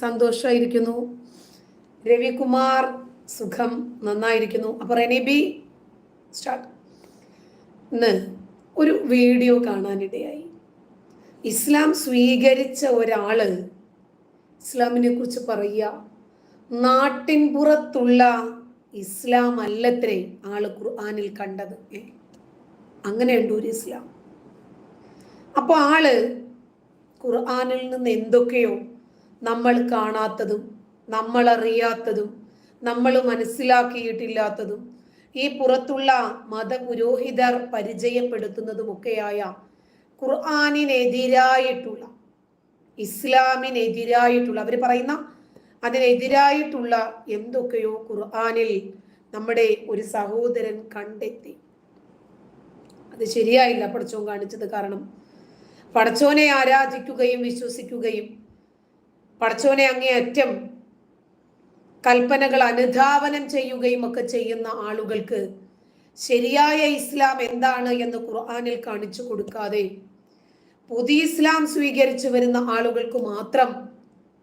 സന്തോഷമായിരിക്കുന്നു. രവികുമാർ സുഖം, നന്നായിരിക്കുന്നു. അപ്പോൾ റെനിബി സ്റ്റാർട്ട്. ഇന്ന് ഒരു വീഡിയോ കാണാനിടയായി. ഇസ്ലാം സ്വീകരിച്ച ഒരാള് ഇസ്ലാമിനെ കുറിച്ച് പറയുക, നാട്ടിൻ പുറത്തുള്ള ഇസ്ലാം അല്ലത്രേ ആള് ഖുർആനിൽ കണ്ടത്. അങ്ങനെയുണ്ട് ഒരു ഇസ്ലാം. അപ്പോൾ ആള് ഖുർആനിൽ നിന്ന് എന്തൊക്കെയോ നമ്മൾ കാണാത്തതും നമ്മൾ അറിയാത്തതും നമ്മൾ മനസ്സിലാക്കിയിട്ടില്ലാത്തതും ഈ പുറത്തുള്ള മതപുരോഹിതർ പരിചയപ്പെടുത്തുന്നതുമൊക്കെയായ ഖുർആനിനെതിരായിട്ടുള്ള, ഇസ്ലാമിനെതിരായിട്ടുള്ള, അവർ പറയുന്ന അതിനെതിരായിട്ടുള്ള എന്തൊക്കെയോ ഖുർആനിൽ നമ്മുടെ ഒരു സഹോദരൻ കണ്ടെത്തി. അത് ശരിയായില്ല പടച്ചോൻ കാണിച്ചത്. കാരണം പടച്ചോനെ ആരാധിക്കുകയും വിശ്വസിക്കുകയും പടച്ചോനെ അങ്ങേയറ്റം കൽപ്പനകൾ അനുധാവനം ചെയ്യുകയും ഒക്കെ ചെയ്യുന്ന ആളുകൾക്ക് ശരിയായ ഇസ്ലാം എന്താണ് എന്ന് ഖുർആനിൽ കാണിച്ചു കൊടുക്കാതെ പുതിയ ഇസ്ലാം സ്വീകരിച്ചു വരുന്ന ആളുകൾക്ക് മാത്രം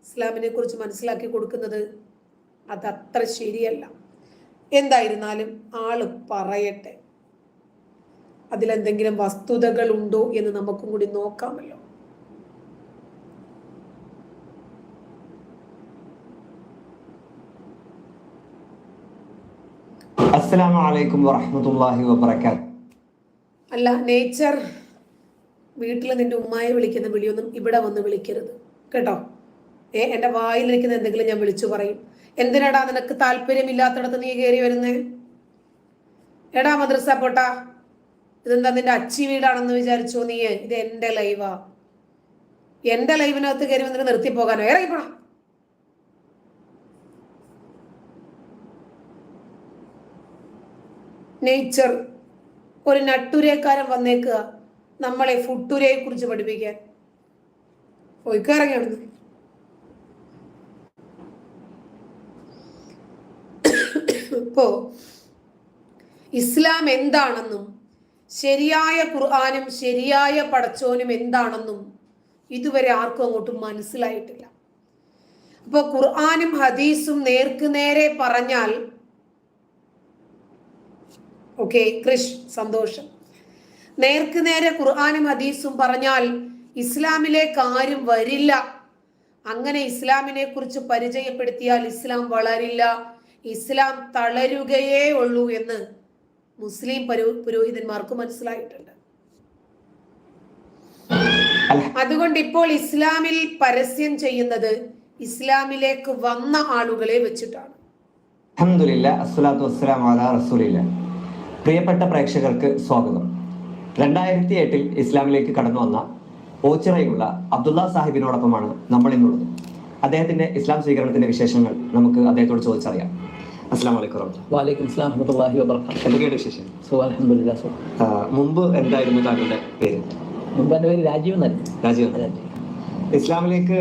ഇസ്ലാമിനെ കുറിച്ച് മനസ്സിലാക്കി കൊടുക്കുന്നത് അതത്ര ശരിയല്ല. എന്തായിരുന്നാലും ആള് പറയട്ടെ, അതിലെന്തെങ്കിലും വസ്തുതകൾ ഉണ്ടോ എന്ന് നമുക്കും കൂടി നോക്കാമല്ലോ. അസ്സലാമു അലൈക്കും വറഹ്മത്തുള്ളാഹി വബറകാത്ത്. അല്ല, നേച്ചർ വീട്ടിൽ നിന്റെ ഉമ്മായെ വിളിക്കുന്ന വിളിയൊന്നും ഇവിടെ വന്ന് വിളിക്കരുത് കേട്ടോ. എൻ്റെ വായിലിരിക്കുന്ന എന്തെങ്കിലും ഞാൻ വിളിച്ചു പറയും. എന്തിനാടാ നിനക്ക് താല്പര്യമില്ലാത്തടത്ത് നീ കയറി വരുന്നേ? എടാ മദ്രസ പോട്ടാ, ഇതെന്താ നിന്റെ അച്ചി വീടാണെന്ന് വിചാരിച്ചോ നീ? ഇത് എൻ്റെ ലൈവാ. എൻ്റെ ലൈവിനകത്ത് കയറി വന്നിട്ട് നിർത്തി പോകാനോ? ഇറങ്ങിപ്പോടാ. നേച്ചർ ഒരു നട്ടുരേക്കാരൻ വന്നേക്കുക നമ്മളെ ഫുട്ടുരയെ കുറിച്ച് പഠിപ്പിക്കാൻ. പോയിക്കിറങ്ങിയാണ്. ഇപ്പോ ഇസ്ലാം എന്താണെന്നും ശരിയായ ഖുർആനും ശരിയായ പടച്ചോനും എന്താണെന്നും ഇതുവരെ ആർക്കും അങ്ങോട്ടും മനസ്സിലായിട്ടില്ല. അപ്പൊ ഖുർആനും ഹദീസും നേർക്ക് നേരെ പറഞ്ഞാൽ ഓക്കെ ക്രിഷ്, സന്തോഷം. നേർക്ക് നേരെ ഖുർആനും ഹദീസും പറഞ്ഞാൽ ഇസ്ലാമിലേക്ക് ആരും വരില്ല. അങ്ങനെ ഇസ്ലാമിനെ കുറിച്ച് പരിചയപ്പെടുത്തിയാൽ ഇസ്ലാം വളരില്ല, ഇസ്ലാം തളരുകയേ ഉള്ളൂ എന്ന് മുസ്ലിം പുരോഹിതന്മാർക്ക് മനസ്സിലായിട്ടുണ്ട്. അതുകൊണ്ട് ഇപ്പോൾ ഇസ്ലാമിൽ പരസ്യം ചെയ്യുന്നത് ഇസ്ലാമിലേക്ക് വന്ന ആളുകളെ വെച്ചിട്ടാണ്. അൽഹംദുലില്ലാഹ്, അസ്സലാത്തു വസ്സലാമു അലാ റസൂലില്ലാഹ്. പ്രിയപ്പെട്ട പ്രേക്ഷകർക്ക് സ്വാഗതം. 2008 ഇസ്ലാമിലേക്ക് കടന്നു വന്ന ഓച്ചിറയിലുള്ള അബ്ദുള്ള സാഹിബിനോടൊപ്പമാണ് നമ്മൾ ഇന്നുള്ളത്. അദ്ദേഹത്തിന്റെ ഇസ്ലാം സ്വീകരണത്തിന്റെ വിശേഷങ്ങൾ നമുക്ക് അദ്ദേഹത്തോട് ചോദിച്ചറിയാം. അസ്സലാമു അലൈക്കും. വഅലൈക്കും അസ്സലാം വറഹ്മത്തുള്ളാഹി വബറകാതുഹു. എന്തൊക്കെയാണ് വിശേഷം? അൽഹംദുലില്ലാഹ്. മുമ്പ് എന്തായിരുന്നു താങ്കളുടെ പേര്? മുമ്പ് എൻ്റെ പേര് രാജീവ് എന്നായിരുന്നു. രാജീവ്. ഇസ്ലാമിലേക്ക്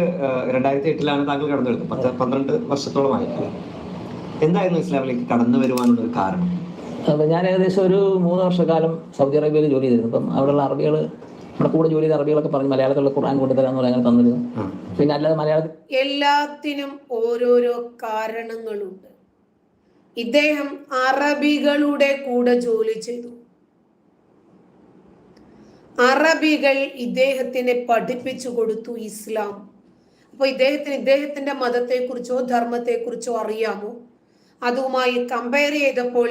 2008 താങ്കൾ കടന്നു വരുന്നത്. 12 വർഷത്തോളമായി. എന്തായിരുന്നു ഇസ്ലാമിലേക്ക് കടന്നു വരുവാനുള്ള ഒരു കാരണം? അപ്പം ഞാൻ ഏകദേശം ഒരു 3 വർഷക്കാലം സൗദി അറേബ്യയിൽ ജോലി ചെയ്തിരുന്നു. അപ്പം അവിടെയുള്ള അറബികൾ, നമ്മുടെ കൂടെ ജോലി ചെയ്ത അറബികളൊക്കെ പറഞ്ഞ് മലയാളത്തിലുള്ള ഖുർആൻ കൊണ്ടുതരാന്ന് പറയാൻ അങ്ങനെ തന്നിരുന്നു. പിന്നെ അല്ലാതെ മലയാളത്തിൽ എല്ലാത്തിനും ഓരോരോ കാരണങ്ങളുണ്ട്. ഇദ്ദേഹം അറബികളുടെ കൂടെ ജോലി ചെയ്തു. അറബികൾ ഇദ്ദേഹത്തിനെ പഠിപ്പിച്ചു കൊടുത്തു ഇസ്ലാം. അപ്പൊ ഇദ്ദേഹത്തിന്റെ മതത്തെക്കുറിച്ചോ ധർമ്മത്തെക്കുറിച്ചോ അറിയാമോ? അതുമായി കമ്പയർ ചെയ്തപ്പോൾ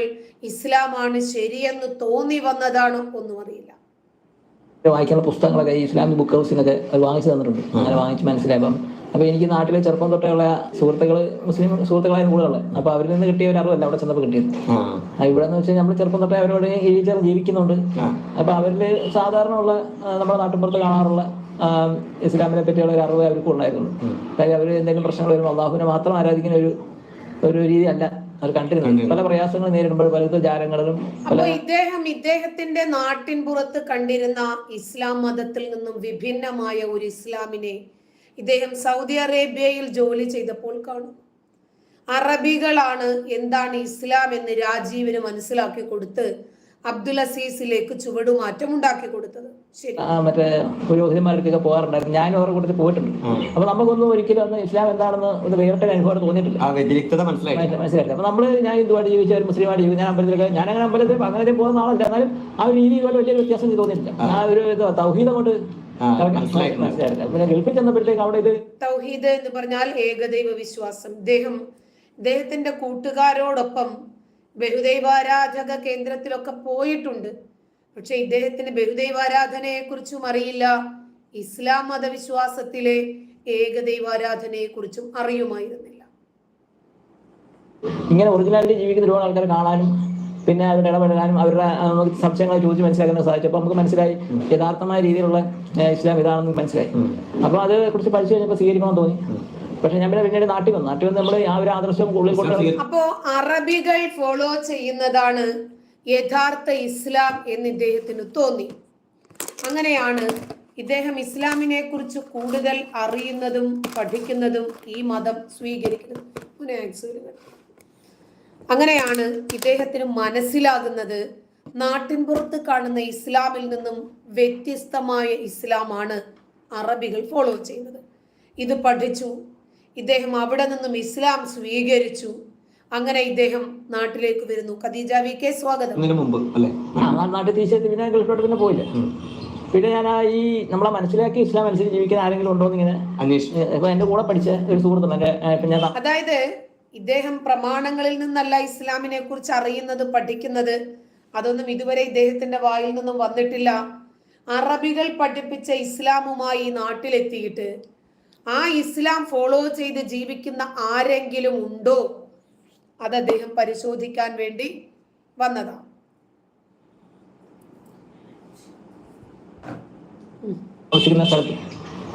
ഇസ്ലാമാണ് ശരിയെന്ന് തോന്നി വന്നതാണോ ഒന്നും അറിയില്ല. വായിക്കാനുള്ള പുസ്തകങ്ങളൊക്കെ ഈ ഇസ്ലാമിക് ബുക്ക് ഹൗസിനൊക്കെ അത് വാങ്ങിച്ചു തന്നിട്ടുണ്ട്. അങ്ങനെ വാങ്ങിച്ച് മനസ്സിലായപ്പം അപ്പോൾ എനിക്ക് നാട്ടിലെ ചെറുപ്പം തൊട്ടുള്ള സുഹൃത്തുക്കൾ, മുസ്ലിം സുഹൃത്തുക്കളായിരുന്നു കൂടുതലുള്ളത്. അപ്പോൾ അവരിൽ നിന്ന് കിട്ടിയ ഒരു അറിവല്ല അവിടെ ചെന്നപ്പോൾ കിട്ടിയത്. ഇവിടെ എന്ന് വെച്ചാൽ നമ്മൾ ചെറുപ്പം തൊട്ടേ അവരോട് ജീവിക്കുന്നുണ്ട്. അപ്പോൾ അവരിൽ സാധാരണ ഉള്ള നമ്മുടെ നാട്ടിൻപുറത്ത് കാണാറുള്ള ഇസ്ലാമിനെ പറ്റിയുള്ള ഒരു അറിവ് അവർക്കും ഉണ്ടായിരുന്നു. കാര്യം അവർ എന്തെങ്കിലും പ്രശ്നങ്ങൾ വരുമ്പോൾ അള്ളാഹുവിനെ മാത്രം ആരാധിക്കുന്ന ഒരു രീതി അല്ല അവർ കണ്ടിരുന്നത്. പല പ്രയാസങ്ങൾ നേരിടുമ്പോൾ പല ജാലങ്ങളിലും ഇദ്ദേഹത്തിന്റെ നാട്ടിൻ പുറത്ത് കണ്ടിരുന്ന ഇസ്ലാം മതത്തിൽ നിന്നും വിഭിന്നമായ ഒരു ഇസ്ലാമിനെ ഇദ്ദേഹം സൗദി അറേബ്യയിൽ ജോലി ചെയ്തപ്പോൾ കാണും. അറബികളാണ് എന്താണ് ഇസ്ലാം എന്ന് രാജീവിന് മനസ്സിലാക്കി കൊടുത്ത് അബ്ദുൽ അസീസിലേക്ക് ചുവടുമാറ്റം ഉണ്ടാക്കി കൊടുത്തത്. ശരി, മറ്റേ പുരോഹിതന്മാർക്കൊക്കെ പോകാറുണ്ടായിരുന്നു. ഞാനും അവരുടെ കൂട്ടത്തിൽ പോയിട്ടുണ്ട്. അപ്പൊ നമുക്കൊന്നും ഒരിക്കലും അന്ന് ഇസ്ലാം എന്താണെന്ന് ഒരു വേറിട്ട അനുഭവം തോന്നിയിട്ടില്ല, മനസ്സിലായില്ല. അപ്പൊ ഞാൻ ഹിന്ദുവായിട്ട് ജീവിച്ച ഒരു മുസ്ലിമായിട്ട് ജീവിക്കും. ഞാൻ അമ്പലത്തിലൊക്കെ ഞാനങ്ങനെ അമ്പലത്തിൽ അങ്ങനെ പോകുന്ന ആളല്ല, എന്നാലും ആ ഒരു രീതി പോലെ വലിയൊരു വ്യത്യാസം തോന്നിയിട്ടില്ല. ആ ഒരു തൗഹീദ് കൊണ്ട് മനസ്സിലായില്ല. പിന്നെ ഗൾഫിൽ ചെന്നപ്പോഴത്തേക്ക് അവിടെ ഇത് തൗഹീദ് എന്ന് പറഞ്ഞാൽ ഏകദൈവ വിശ്വാസം. ഇദ്ദേഹത്തിന്റെ കൂട്ടുകാരോടൊപ്പം ബഹുദൈവാരാധക കേന്ദ്രത്തിലൊക്കെ പോയിട്ടുണ്ട്. പക്ഷെ ഇദ്ദേഹത്തിന് ബഹുദൈവാരാധനയെ കുറിച്ചും അറിയില്ല, ഇസ്ലാം മതവിശ്വാസത്തിലെ ഏകദൈവാരാധനയെ കുറിച്ചും അറിയുമായിരുന്നില്ല. ഇങ്ങനെ ഒറിജിനാലിറ്റി ജീവിക്കുന്ന ഒരുപാട് ആൾക്കാരെ കാണാനും പിന്നെ അവരുടെ ഇടപെടാനും അവരുടെ സംശയങ്ങളെ ചോദിച്ച് മനസ്സിലാക്കാൻ സാധിച്ചപ്പോൾ നമുക്ക് മനസ്സിലായി യഥാർത്ഥമായ രീതിയിലുള്ള ഇസ്ലാം ഇതാണെന്ന് മനസ്സിലായി. അപ്പോൾ അത് കുറിച്ച് പഠിച്ചു കഴിഞ്ഞപ്പോൾ സ്വീകരിക്കണമെന്ന് തോന്നി. പക്ഷെ ഞാൻ പിന്നീട് നാട്ടിൽ വന്ന് നമ്മൾ ആ ഒരു ആദർശം ഉള്ളിൽ കൊണ്ട് അപ്പോ അറബികൾ ഫോളോ ചെയ്യുന്നതാണ് യഥാർത്ഥ ഇസ്ലാം എന്ന് ഇദ്ദേഹത്തിന് തോന്നി. അങ്ങനെയാണ് ഇദ്ദേഹം ഇസ്ലാമിനെ കുറിച്ച് കൂടുതൽ അറിയുന്നതും പഠിക്കുന്നതും ഈ മതം സ്വീകരിക്കുന്നതും. അങ്ങനെയാണ് ഇദ്ദേഹത്തിന് മനസ്സിലാകുന്നത് നാട്ടിൻപുറത്ത് കാണുന്ന ഇസ്ലാമിൽ നിന്നും വ്യത്യസ്തമായ ഇസ്ലാമാണ് അറബികൾ ഫോളോ ചെയ്യുന്നത്. ഇത് പഠിച്ചു, ഇദ്ദേഹം അവിടെ നിന്നും ഇസ്ലാം സ്വീകരിച്ചു. അങ്ങനെ ഇദ്ദേഹം നാട്ടിലേക്ക് വരുന്നു. ഖദീജ വി കെ സ്വാഗതം. നാട്ടിൽ തിരിച്ചെത്തി പിന്നെ ഗൾഫിലോട്ട് പിന്നെ പോയില്ല. പിന്നെ ഞാൻ ഈ നമ്മളെ മനസ്സിലാക്കി ഇസ്ലാം അനുസരിച്ച് ജീവിക്കാൻ ആരെങ്കിലും ഉണ്ടോ എന്ന് ഇങ്ങനെ അന്വേഷിച്ചു. എന്റെ കൂടെ പഠിച്ച ഒരു സുഹൃത്തുണ്ട്. അതായത് ഇദ്ദേഹം പ്രമാണങ്ങളിൽ നിന്നല്ല ഇസ്ലാമിനെ കുറിച്ച് അറിയുന്നത്, പഠിക്കുന്നത്. അതൊന്നും ഇതുവരെ ഇദ്ദേഹത്തിന്റെ വായിൽ നിന്നും വന്നിട്ടില്ല. അറബികൾ പഠിപ്പിച്ച ഇസ്ലാമുമായി നാട്ടിലെത്തിയിട്ട് ആ ഇസ്ലാം ഫോളോ ചെയ്ത് ജീവിക്കുന്ന ആരെങ്കിലും ഉണ്ടോ അത് അദ്ദേഹം പരിശോധിക്കാൻ വേണ്ടി വന്നതാണ്.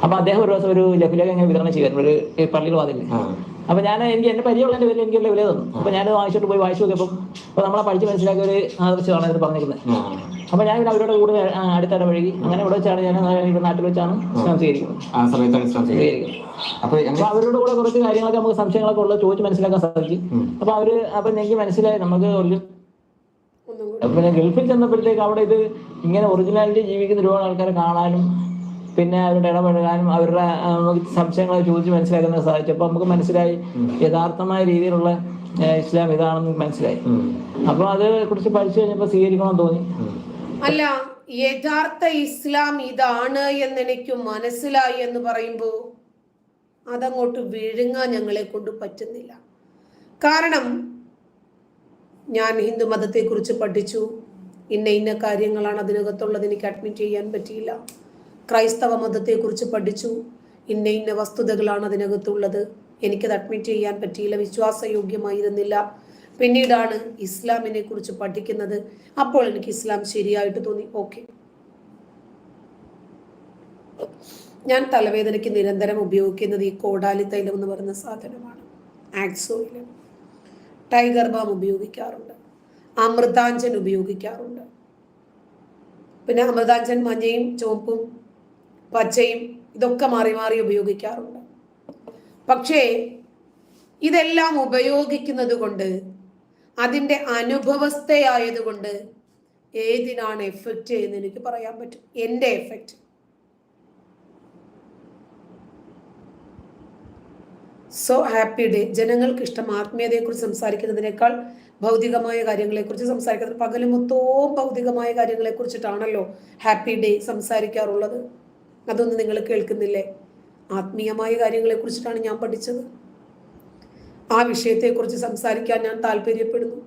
അപ്പൊ അദ്ദേഹം ഒരു ദിവസം ഒരു ലഘുലേഖ ഇങ്ങനെ വിതരണം ചെയ്യാൻ ഒരു പള്ളിയിൽ വന്നില്ലേ. അപ്പൊ എനിക്ക് എന്റെ പരിചയമുള്ളതിന്റെ പേരിൽ എനിക്ക് ലഘുലേഖ തന്നു. അപ്പൊ ഞാൻ വായിച്ചോട്ട് പോയി വായിച്ചു നോക്കിയപ്പോൾ അപ്പൊ നമ്മളെ പഠിച്ച് മനസ്സിലാക്കിയ ഒരു ആദർശമാണ് ഇത് പറഞ്ഞിരിക്കുന്നത്. അപ്പൊ ഞാൻ അവരോട് കൂടെ അടുത്തിട വഴി അങ്ങനെ ഇവിടെ വെച്ചാണ് ഞാൻ നാട്ടിൽ വെച്ചാണ് ഇസ്ലാം സ്വീകരിക്കുന്നത്. അപ്പൊ അവരോട് കൂടെ കുറച്ച് കാര്യങ്ങളൊക്കെ നമുക്ക് സംശയങ്ങളൊക്കെ ഉള്ളത് ചോദിച്ച് മനസ്സിലാക്കാൻ സാധിക്കും. അപ്പൊ എനിക്ക് മനസ്സിലായി നമുക്ക് പിന്നെ ഗൾഫിൽ ചെന്നപ്പോഴത്തേക്ക് അവിടെ ഇത് ഇങ്ങനെ ഒറിജിനാലിറ്റി ജീവിക്കുന്ന ഒരുപാട് ആൾക്കാരെ കാണാനും പിന്നെ അവരുടെ ഇടപെടാനും അവരുടെ സംശയങ്ങളെ ചോദിച്ച് മനസ്സിലാക്കാൻ സാധിച്ചപ്പോൾ നമുക്ക് മനസ്സിലായി യഥാർത്ഥമായ രീതിയിലുള്ള ഇസ്ലാം ഇതാണെന്ന് മനസ്സിലായി. അപ്പൊ അത് കുറിച്ച് പഠിച്ചു കഴിഞ്ഞപ്പോൾ സ്വീകരിക്കണമെന്ന് തോന്നി. അല്ല, യഥാർത്ഥ ഇസ്ലാം ഇതാണ് എന്ന് എനിക്ക് മനസ്സിലായി എന്ന് പറയുമ്പോ അതങ്ങോട്ട് വിഴുങ്ങാൻ ഞങ്ങളെ കൊണ്ട് പറ്റുന്നില്ല. കാരണം ഞാൻ ഹിന്ദു മതത്തെ കുറിച്ച് പഠിച്ചു, ഇന്ന കാര്യങ്ങളാണ് അതിനകത്തുള്ളത്, എനിക്ക് അഡ്മിറ്റ് ചെയ്യാൻ പറ്റിയില്ല. ക്രൈസ്തവ മതത്തെ കുറിച്ച് പഠിച്ചു, ഇന്ന വസ്തുതകളാണ് അതിനകത്തുള്ളത്, എനിക്കത് അഡ്മിറ്റ് ചെയ്യാൻ പറ്റിയില്ല, വിശ്വാസയോഗ്യമായിരുന്നില്ല. പിന്നീടാണ് ഇസ്ലാമിനെ കുറിച്ച് പഠിക്കുന്നത്. അപ്പോൾ എനിക്ക് ഇസ്ലാം ശരിയായിട്ട് തോന്നി. ഓക്കെ, ഞാൻ തലവേദനയ്ക്ക് നിരന്തരം ഉപയോഗിക്കുന്നത് ഈ കോടാലി തൈലം എന്ന് പറയുന്ന സാധനമാണ്. ആക്സോയിൽ ടൈഗർ ബാം ഉപയോഗിക്കാറുണ്ട്, അമൃതാഞ്ജൻ ഉപയോഗിക്കാറുണ്ട്. പിന്നെ അമൃതാഞ്ജൻ മഞ്ഞയും ചുവപ്പും പച്ചയും ഇതൊക്കെ മാറി മാറി ഉപയോഗിക്കാറുണ്ട്. പക്ഷേ ഇതെല്ലാം ഉപയോഗിക്കുന്നത് കൊണ്ട് അതിൻ്റെ അനുഭവസ്ഥയായതുകൊണ്ട് ഏതിനാണ് എഫക്റ്റ് എന്ന് എനിക്ക് പറയാൻ പറ്റും. എൻ്റെ എഫക്റ്റ് സോ ഹാപ്പി ഡേ. ജനങ്ങൾക്ക് ഇഷ്ടം ആത്മീയതയെക്കുറിച്ച് സംസാരിക്കുന്നതിനേക്കാൾ ഭൗതികമായ കാര്യങ്ങളെക്കുറിച്ച് സംസാരിക്കുന്നത്. പകല് മൊത്തവും ഭൗതികമായ കാര്യങ്ങളെക്കുറിച്ചിട്ടാണല്ലോ ഹാപ്പി ഡേ സംസാരിക്കാറുള്ളത്. അതൊന്നും നിങ്ങൾ കേൾക്കുന്നില്ലേ? ആത്മീയമായ കാര്യങ്ങളെക്കുറിച്ചിട്ടാണ് ഞാൻ പഠിച്ചത്. ആ വിഷയത്തെക്കുറിച്ച് സംസാരിക്കാൻ ഞാൻ താല്പര്യപ്പെടുന്നു.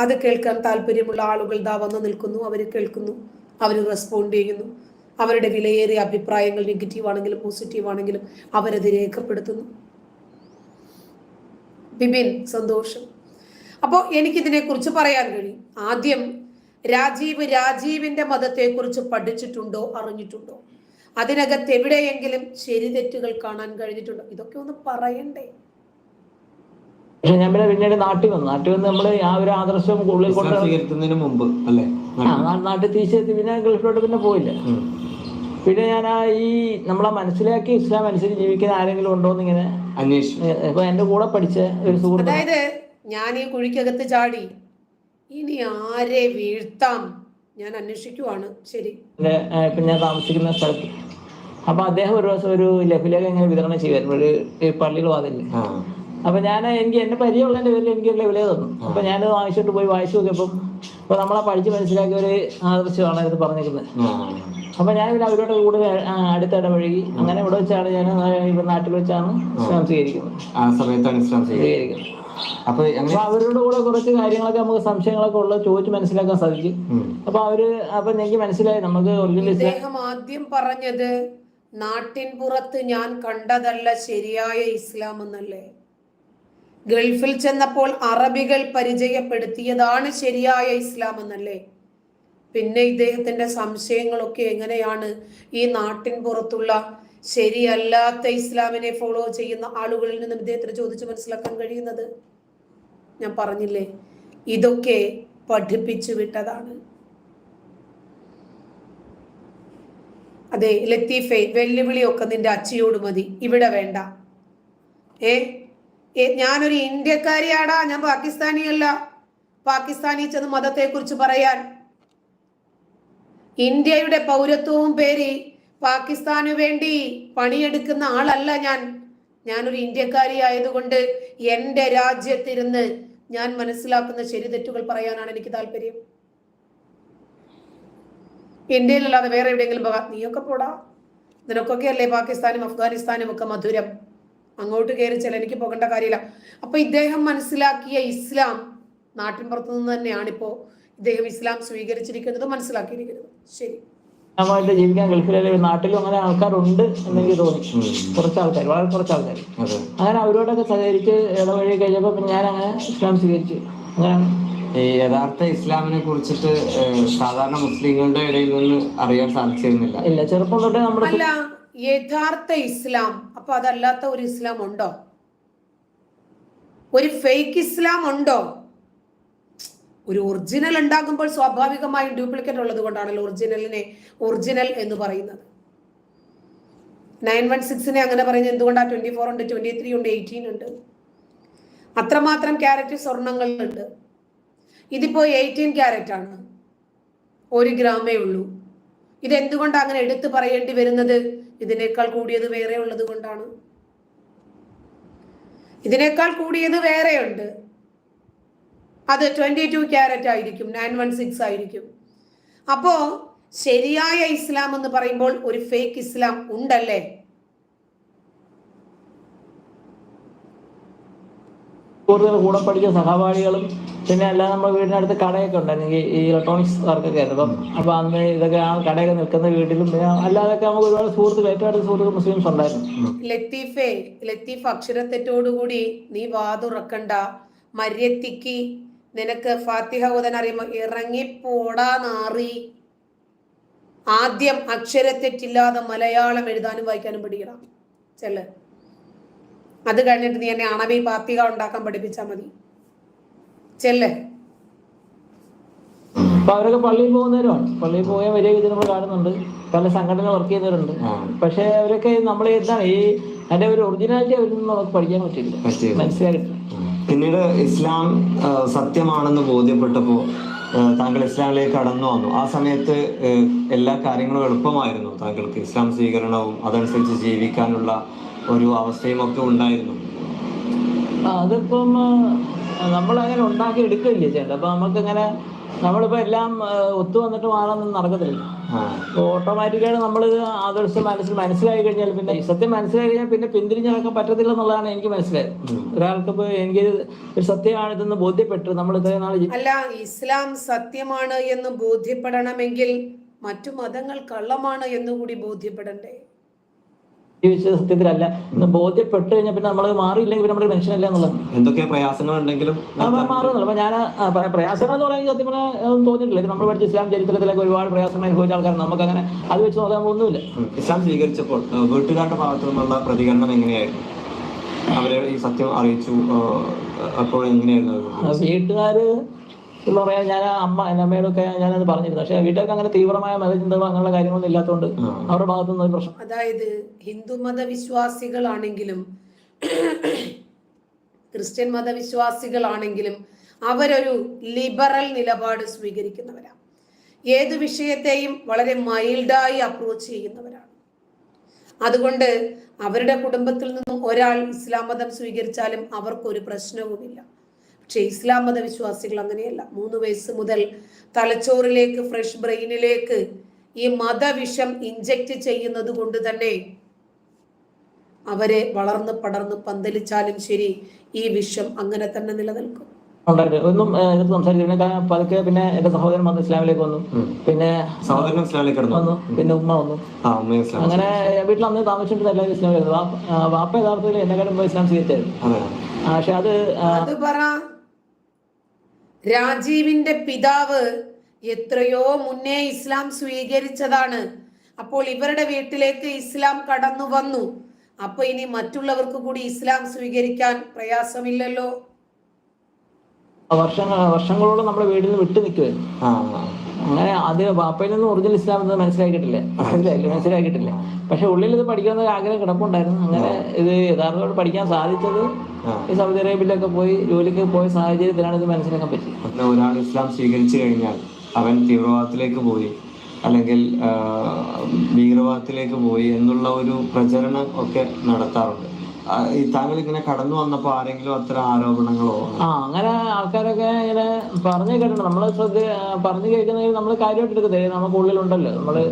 അത് കേൾക്കാൻ താല്പര്യമുള്ള ആളുകൾ ദാ വന്ന് നിൽക്കുന്നു, അവർ കേൾക്കുന്നു, അവർ റെസ്പോണ്ട് ചെയ്യുന്നു. അവരുടെ വിലയേറിയ അഭിപ്രായങ്ങൾ നെഗറ്റീവ് ആണെങ്കിലും പോസിറ്റീവ് ആണെങ്കിലും അവരത് രേഖപ്പെടുത്തുന്നു. ബിബിൻ, സന്തോഷം. അപ്പോൾ എനിക്കിതിനെക്കുറിച്ച് പറയാൻ കഴിയും. ആദ്യം രാജീവിന്റെ മതത്തെക്കുറിച്ച് പഠിച്ചിട്ടുണ്ടോ, അറിഞ്ഞിട്ടുണ്ടോ? അതിനകത്ത് എവിടെയെങ്കിലും ശരി തെറ്റുകൾ കാണാൻ കഴിഞ്ഞിട്ടുണ്ടോ? ഇതൊക്കെ ഒന്ന് പറയണ്ടേ? പക്ഷെ ഞാൻ പിന്നീട് നാട്ടിൽ വന്ന് നമ്മള് ആ ഒരു ആദർശം ഉള്ളിൽ കൊണ്ട് മുമ്പ് അല്ലേ നാട്ടിൽ തിരിച്ചെത്തി പിന്നെ ഗൾഫിലോട്ട് പിന്നെ പോയില്ല. പിന്നെ ഞാൻ ഈ നമ്മളെ മനസ്സിലാക്കി ഇസ്ലാം അനുസരിച്ച് ജീവിക്കുന്ന ആരെങ്കിലും ഉണ്ടോ എന്ന് ഇങ്ങനെ അന്വേഷിച്ചു. അപ്പൊ എന്റെ കൂടെ പഠിച്ച ഒരു സുഹൃത്ത്, അതായത് ഞാൻ ഈ കുഴിക്കകത്ത് ചാടി ഇനി ആരെ വീഴ്ത്താം ഞാൻ അന്വേഷിക്കുവാണ്. ശരി. ഇപ്പൊ ഞാൻ താമസിക്കുന്ന സ്ഥലത്ത് അപ്പൊ അദ്ദേഹം ഒരു ദിവസം ഒരു ലഘുലേഖ ഇങ്ങനെ വിതരണം ചെയ്യുമായിരുന്നു ഒരു പള്ളിയിൽ വാതില്ലേ. അപ്പൊ എനിക്ക് എന്റെ പരിചയമുള്ളതിന്റെ പേരിൽ എനിക്ക് ലഘുലേഖ തന്നു. അപ്പൊ ഞാനത് വാങ്ങിച്ചിട്ട് പോയി വായിച്ചു നോക്കിയപ്പം ഇപ്പൊ നമ്മളെ പഠിച്ച് മനസ്സിലാക്കിയ ഒരു ആദർശമാണ് ഇത് പറഞ്ഞിരിക്കുന്നത്. അപ്പൊ ഞാൻ പിന്നെ അവരോട് കൂടുതൽ അടുത്തിടപഴകി. അങ്ങനെ ഇവിടെ വെച്ചാണ് ഞാൻ ഇവിടെ നാട്ടിൽ വെച്ചാണ് ഇസ്ലാം സ്വീകരിക്കുന്നത്. ആ സമയത്താണ് ഇസ്ലാം സ്വീകരിക്കുന്നത്. അപ്പൊ അവരുടെ കൂടെ കുറച്ച് കാര്യങ്ങളൊക്കെ നമുക്ക് സംശയങ്ങളൊക്കെ ഉള്ളത് ചോദിച്ച് മനസ്സിലാക്കാൻ സാധിക്കും. അപ്പൊ എനിക്ക് മനസ്സിലായി നമുക്ക് അദ്ദേഹം ആദ്യം പറഞ്ഞത് നാട്ടിൻ പുറത്ത് ഞാൻ കണ്ടതല്ല ശരിയായ ഇസ്ലാം എന്നല്ലേ. ഗൾഫിൽ ചെന്നപ്പോൾ അറബികൾ പരിചയപ്പെടുത്തിയതാണ് ശരിയായ ഇസ്ലാം എന്നല്ലേ. പിന്നെ ഇദ്ദേഹത്തിന്റെ സംശയങ്ങളൊക്കെ എങ്ങനെയാണ് ഈ നാട്ടിൻ പുറത്തുള്ള ശരിയല്ലാത്ത ഇസ്ലാമിനെ ഫോളോ ചെയ്യുന്ന ആളുകളിൽ നിന്നും ഇദ്ദേഹത്തിന് ചോദിച്ച് മനസ്സിലാക്കാൻ കഴിയുന്നത്? ഞാൻ പറഞ്ഞില്ലേ, ഇതൊക്കെ പഠിപ്പിച്ചു വിട്ടതാണ്. അതെ ലത്തീഫെ, വെല്ലുവിളിയൊക്കെ നിന്റെ അച്ചിയോട് മതി, ഇവിടെ വേണ്ട. ഞാനൊരു ഇന്ത്യക്കാരിയാടാ, ഞാൻ പാകിസ്ഥാനിയല്ല. പാകിസ്ഥാനി ചെന്ന് മതത്തെ കുറിച്ച് പറയാൻ, ഇന്ത്യയുടെ പൗരത്വവും പേരി പാകിസ്ഥാനു വേണ്ടി പണിയെടുക്കുന്ന ആളല്ല ഞാനൊരു ഇന്ത്യക്കാരി ആയതുകൊണ്ട് എന്റെ രാജ്യത്തിരുന്ന് ഞാൻ മനസ്സിലാക്കുന്ന ശരി തെറ്റുകൾ പറയാനാണ് എനിക്ക് താല്പര്യം. ഇന്ത്യയിലല്ലാതെ വേറെ എവിടെയെങ്കിലും പോകാം. നീയൊക്കെ പോടാ, നിനക്കൊക്കെ അല്ലേ പാകിസ്ഥാനും അഫ്ഗാനിസ്ഥാനും ഒക്കെ മധുരം. അങ്ങോട്ട് കയറി ചെല്ല, എനിക്ക് പോകേണ്ട കാര്യമില്ല. അപ്പൊ ഇദ്ദേഹം മനസ്സിലാക്കിയ ഇസ്ലാം നാട്ടിൻ പുറത്തു നിന്ന് തന്നെയാണ് ഇപ്പോ ഇദ്ദേഹം ഇസ്ലാം സ്വീകരിച്ചിരിക്കുന്നത്, മനസ്സിലാക്കിയിരിക്കുന്നത്. ശരി. ജീവിക്കാൻ ഗൾഫിലെ നാട്ടിലും അങ്ങനെ ആൾക്കാരുണ്ട് എന്നെനിക്ക് തോന്നി. കുറച്ച് ആൾക്കാർ, വളരെ കുറച്ച് ആൾക്കാർ. അങ്ങനെ അവരോടൊക്കെ സഹകരിച്ച് ഇടവഴി കഴിഞ്ഞപ്പോ ഞാൻ അങ്ങനെ ഇസ്ലാം സ്വീകരിച്ചു. അങ്ങനെയാണ് ഈ യഥാർത്ഥ ഇസ്ലാമിനെ കുറിച്ചിട്ട് സാധാരണ മുസ്ലിങ്ങളുടെ ഇടയിൽ നിന്ന് അറിയാൻ സാധിച്ചിരുന്നില്ല. ഇല്ല, ചെറുപ്പം തൊട്ടേ നമ്മുടെ അല്ല യഥാർത്ഥ ഇസ്ലാം. അപ്പൊ അതല്ലാത്ത ഒരു ഇസ്ലാം ഉണ്ടോ? ഒരു ഫേക്ക് ഇസ്ലാം ഉണ്ടോ? ഒരു ഒറിജിനൽ ഉണ്ടാകുമ്പോൾ സ്വാഭാവികമായും ഡ്യൂപ്ലിക്കേറ്റ് ഉള്ളത് കൊണ്ടാണല്ലോ ഒറിജിനലിനെ ഒറിജിനൽ എന്ന് പറയുന്നത്. 916 അങ്ങനെ പറയുന്നത് എന്തുകൊണ്ടാണ്? 24 ഉണ്ട്, 23 ഉണ്ട്, 18 ഉണ്ട്. അത്രമാത്രം ക്യാരറ്റ് സ്വർണ്ണങ്ങളുണ്ട്. ഇതിപ്പോ 18 ക്യാരറ്റ് ആണ്, 1 ഗ്രാമേ ഉള്ളൂ. ഇതെന്തുകൊണ്ടാണ് അങ്ങനെ എടുത്തു പറയേണ്ടി വരുന്നത്? ഇതിനേക്കാൾ കൂടിയത് വേറെ ഉള്ളത് കൊണ്ടാണ്. ഇതിനേക്കാൾ കൂടിയത് വേറെയുണ്ട്, അത് 22 ക്യാരറ്റ് ആയിരിക്കും, 916 ആയിരിക്കും. അപ്പോ ശരിയായ ഇസ്ലാം എന്ന് പറയുമ്പോൾ ഒരു ഫേക്ക് ഇസ്ലാം ഉണ്ടല്ലേ? കൂടുതൽ കൂടെ പഠിച്ച സഹപാഠികളും പിന്നെ അല്ലാതെ നമ്മുടെ വീടിനടുത്ത് കടയൊക്കെ ഉണ്ടായിരുന്നു, ഈ ഇലക്ട്രോണിക്സ് വർക്കൊക്കെ ആയിരുന്നു. അപ്പൊ അന്ന് ഇതൊക്കെ ആ കടയൊക്കെ നിൽക്കുന്ന വീട്ടിലും പിന്നെ അല്ലാതൊക്കെ നമുക്ക് ഒരുപാട് സുഹൃത്തുക്കൾ, ഏറ്റവും അടുത്ത സുഹൃത്തുക്കൾ മുസ്ലിംസ് ഉണ്ടായിരുന്നു. ലത്തീഫ് അക്ഷരത്തെറ്റോടുകൂടി നീ വാതുറക്കണ്ട. മര്യത്തിക്ക് നിനക്ക് ഫാത്തിഹ ഓതാൻ അറിയുമ്പോ ഇറങ്ങിപ്പോടാ നാറി. ആദ്യം അക്ഷരത്തെറ്റില്ലാതെ മലയാളം എഴുതാനും വായിക്കാനും പഠിക്കണം. ചെല്ല്, അത് കഴിഞ്ഞിട്ട് നീ എന്നെ അണവി ഫാത്തിഹ ഉണ്ടാക്കാൻ പഠിപ്പിച്ചാൽ മതി. ചെല്ല്. അപ്പൊ അവരൊക്കെ പള്ളിയിൽ പോകുന്നവരുമാണ്. പള്ളിയിൽ പോയാൽ വലിയ രീതിയിൽ നമ്മൾ കാണുന്നുണ്ട്, പല സംഘടന വർക്ക് ചെയ്യുന്നവരുണ്ട്. പക്ഷെ അവരൊക്കെ നമ്മൾ എന്താണ് അതിന്റെ ഒരു ഒറിജിനാലിറ്റി അവരിൽ നിന്ന് നമുക്ക് പഠിക്കാൻ പറ്റില്ല, മനസ്സിലാക്കില്ല. പിന്നീട് ഇസ്ലാം സത്യമാണെന്ന് ബോധ്യപ്പെട്ടപ്പോൾ താങ്കൾ ഇസ്ലാമിലേക്ക് കടന്നു വന്നു. ആ സമയത്ത് എല്ലാ കാര്യങ്ങളും എളുപ്പമായിരുന്നു താങ്കൾക്ക്? ഇസ്ലാം സ്വീകരണവും അതനുസരിച്ച് ജീവിക്കാനുള്ള ഒരു അവസ്ഥയും ഒക്കെ ഉണ്ടായിരുന്നു? അതിപ്പം നമ്മളങ്ങനെ ഉണ്ടാക്കി എടുക്കില്ലേ ചേട്ടാ. അപ്പൊ നമുക്കിങ്ങനെ നമ്മളിപ്പോ എല്ലാം ഒത്തു വന്നിട്ട് മാറാനൊന്നും നടക്കത്തില്ല. ഓട്ടോമാറ്റിക്കായിട്ട് നമ്മൾ ആദർശം മനസ്സിലായി കഴിഞ്ഞാൽ പിന്നെ സത്യം മനസ്സിലായി കഴിഞ്ഞാൽ പിന്നെ പിന്തിരിഞ്ഞിറക്കാൻ പറ്റത്തില്ല എന്നുള്ളതാണ് എനിക്ക് മനസ്സിലായത്. ഒരാൾക്കിപ്പോ എനിക്ക് ഒരു സത്യമാണ് ഇതെന്ന് ബോധ്യപ്പെട്ടു. നമ്മൾ ഇത്രയും നാൾ അല്ല, ഇസ്ലാം സത്യമാണ് എന്ന് ബോധ്യപ്പെടണമെങ്കിൽ മറ്റു മതങ്ങൾ കള്ളമാണ് എന്നുകൂടി ബോധ്യപ്പെടണ്ടേ? ജീവിച്ചത് സത്യത്തിലല്ല എന്ന് ബോധ്യപ്പെട്ട് കഴിഞ്ഞാൽ പിന്നെ നമ്മൾ മാറിയില്ലെങ്കിൽ പിന്നെ നമ്മുടെ മനുഷ്യനല്ല എന്നുള്ളത്. എന്തൊക്കെ പ്രയാസങ്ങൾ ഉണ്ടെങ്കിലും മാറുന്നില്ല. അപ്പൊ ഞാൻ പ്രയാസങ്ങൾ എന്ന് പറയാൻ സത്യം പറഞ്ഞാൽ തോന്നിയിട്ടില്ല. നമ്മൾ പഠിച്ച ഇസ്ലാം ചരിത്രത്തിലൊക്കെ ഒരുപാട് പ്രയാസങ്ങൾ അനുഭവിച്ച ആൾക്കാർ നമുക്ക് അങ്ങനെ അത് വെച്ച് നോക്കാൻ ഒന്നുമില്ല. ഇസ്ലാം സ്വീകരിച്ചപ്പോൾ വീട്ടുകാരുടെ ഭാഗത്തു നിന്നുള്ള പ്രതികരണം എങ്ങനെയായിരുന്നു? അവരെ ഈ സത്യം അറിയിച്ചു അപ്പോൾ എങ്ങനെയായിരുന്നു? വീട്ടുകാര് എന്ന് പറയാൻ ഞാൻ എൻ്റെ അമ്മയോടൊക്കെ ഞാനത് പറഞ്ഞിരുന്നു. പക്ഷെ വീട്ടുകാർക്ക് അങ്ങനെ തീവ്രമായ മതചിന്തകളോ അങ്ങനെയുള്ള കാര്യങ്ങളൊന്നും ഇല്ലാത്തതുകൊണ്ട് അവരുടെ ഭാഗത്തുനിന്ന് ഒരു പ്രശ്നം. അതായത് ഹിന്ദു മതവിശ്വാസികളാണെങ്കിലും ക്രിസ്ത്യൻ മതവിശ്വാസികളാണെങ്കിലും അവരൊരു ലിബറൽ നിലപാട് സ്വീകരിക്കുന്നവരാണ്. ഏത് വിഷയത്തെയും വളരെ മൈൽഡായി അപ്രോച്ച് ചെയ്യുന്നവരാണ്. അതുകൊണ്ട് അവരുടെ കുടുംബത്തിൽ നിന്നും ഒരാൾ ഇസ്ലാം മതം സ്വീകരിച്ചാലും അവർക്കൊരു പ്രശ്നവുമില്ല. പക്ഷെ ഇസ്ലാം മത വിശ്വാസികൾ അങ്ങനെയല്ല. 3 വയസ്സ് മുതൽ തലച്ചോറിലേക്ക്, ഫ്രഷ് ബ്രെയിനിലേക്ക് ഈ മതവിഷം ഇഞ്ചക്ട് ചെയ്യുന്നത് കൊണ്ട് തന്നെ അവരെ വളർന്ന് പടർന്ന് പന്തലിച്ചാലും ശരി, ഈ വിഷം അങ്ങനെ തന്നെ നിലനിൽക്കും. ഒന്നും എടുത്ത് സംസാരിച്ചു പതുക്കെ. പിന്നെ എന്റെ സഹോദരൻ വന്നു, ഇസ്ലാമിലേക്ക് വന്നു. പിന്നെ സഹോദരൻ ഇസ്ലാമിലേക്ക് വന്നു. പിന്നെ ഉമ്മ വന്നു. അങ്ങനെ വീട്ടിൽ അന്ന് താമസിച്ചിട്ട് എല്ലാവരും ഇസ്ലാമിൽ വാപ്പ യഥാർത്ഥത്തിൽ എന്നെക്കാളും ഇസ്ലാം സ്വീകരിച്ചായിരുന്നു. പക്ഷെ അത് പറ, രാജീവിന്റെ പിതാവ് എത്രയോ മുന്നേ ഇസ്ലാം സ്വീകരിച്ചതാണ്. അപ്പോൾ ഇവരുടെ വീട്ടിലേക്ക് ഇസ്ലാം കടന്നു വന്നു. അപ്പൊ ഇനി മറ്റുള്ളവർക്ക് കൂടി ഇസ്ലാം സ്വീകരിക്കാൻ പ്രയാസമില്ലല്ലോ. വർഷങ്ങളോളം നമ്മുടെ വീട്ടിൽ നിന്ന് വിട്ടു നിൽക്കുമായിരുന്നു. അങ്ങനെ അത് വാപ്പയിൽ നിന്ന് ഒറിജിനൽ ഇസ്ലാം എന്ന് മനസ്സിലാക്കിയിട്ടില്ല. പക്ഷെ ഉള്ളിൽ ഇത് പഠിക്കുന്ന ആഗ്രഹം കിടപ്പുണ്ടായിരുന്നു. അങ്ങനെ ഇത് യഥാർത്ഥത്തോട് പഠിക്കാൻ സാധിച്ചത് ഈ സൗദി അറേബ്യയിലൊക്കെ പോയി ജോലിക്ക് പോയ സാഹചര്യത്തിലാണ് ഇത് മനസ്സിലാക്കാൻ പറ്റിയത്. ഒരാൾ ഇസ്ലാം സ്വീകരിച്ചു കഴിഞ്ഞാൽ അവൻ തീവ്രവാദത്തിലേക്ക് പോയി അല്ലെങ്കിൽ ഭീകരവാദത്തിലേക്ക് പോയി എന്നുള്ള ഒരു പ്രചരണം ഒക്കെ നടത്താറുണ്ട്. താങ്കൾ ഇങ്ങനെ കടന്നു വന്നപ്പോ ആരെങ്കിലും അത്തരം ആരോപണങ്ങളോ? അങ്ങനെ ആൾക്കാരൊക്കെ ഇങ്ങനെ പറഞ്ഞു കേട്ടിട്ടുണ്ട്. നമ്മള് പറഞ്ഞു കേൾക്കുന്നതിൽ നമ്മൾ കാര്യമായിട്ട് എടുക്കുന്നത് നമുക്ക് ഉള്ളിലുണ്ടല്ലോ, നമ്മള്